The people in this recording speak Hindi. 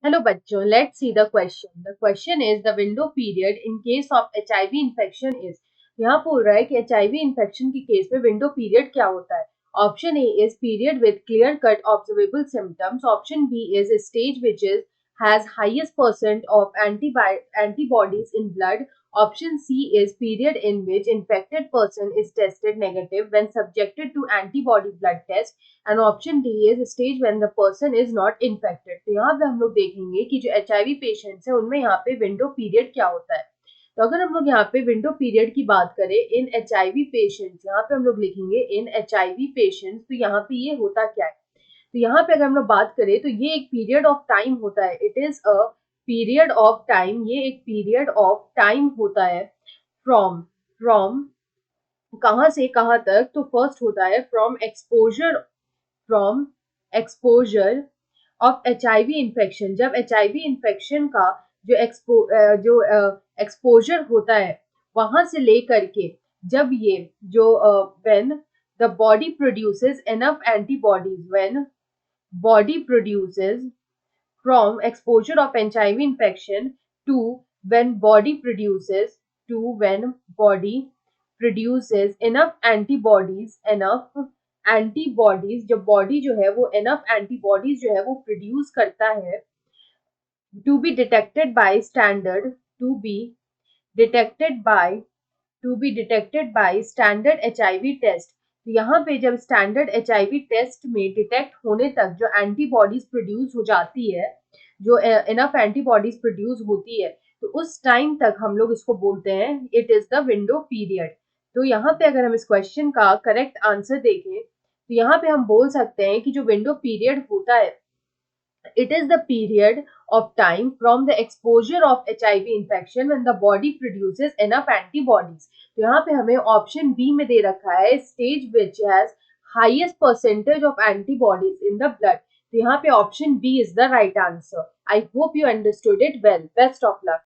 हेलो बच्चों, let's see the question. The question is the window period in case of HIV infection is. यहाँ बोल रहा है कि एचआईवी इन्फेक्शन के केस में विंडो पीरियड क्या होता है। Option A is period with clear cut observable symptoms. Option B is stage which is has highest percent of antibodies in blood. Option C is period in which infected person is tested negative when subjected to antibody blood test. And option D is stage when the person is not infected. तो यहाँ पे हम लोग देखेंगे कि जो एचआईवी पेशेंट्स है उनमें यहाँ पे विंडो पीरियड क्या होता है। तो अगर हम लोग यहाँ पे विंडो पीरियड की बात करें इन एचआईवी पेशेंट्स, यहाँ पे हम लोग लिखेंगे इन एचआईवी पेशेंट्स। तो यहाँ पे ये होता क्या है, तो यहाँ पे अगर हम लोग बात करें तो ये एक पीरियड ऑफ टाइम होता है। It is a period of time, ये एक पीरियड ऑफ टाइम होता है। फ्रॉम फ्रॉम कहाँ से कहाँ तक, तो फर्स्ट होता है from exposure of HIV infection. जब एचआईवी इन्फेक्शन का जो एक्सपोजर होता है वहां से लेकर के जब ये जो when the body produces enough antibodies, when body produces from exposure of HIV infection to when body produces enough antibodies जब बॉडी जो है वो enough antibodies जो है वो प्रोड्यूस करता है to be detected by standard to be detected by standard HIV test. तो यहाँ पे जब स्टैंडर्ड एचआईवी टेस्ट में डिटेक्ट होने तक जो एंटीबॉडीज प्रोड्यूस हो जाती है, जो इनफ एंटीबॉडीज प्रोड्यूस होती है, तो उस टाइम तक हम लोग इसको बोलते हैं it is the window period. तो यहाँ पे अगर हम इस क्वेश्चन का करेक्ट आंसर देखें तो यहाँ पे हम बोल सकते हैं कि जो विंडो पीरियड होता है, it is the period of time from the exposure of HIV infection when the body produces enough antibodies. तो यहाँ पे हमें ऑप्शन बी में दे रखा है stage which has highest percentage of antibodies in the blood. तो यहाँ पे option B is the right answer. I hope you understood it well. Best of luck.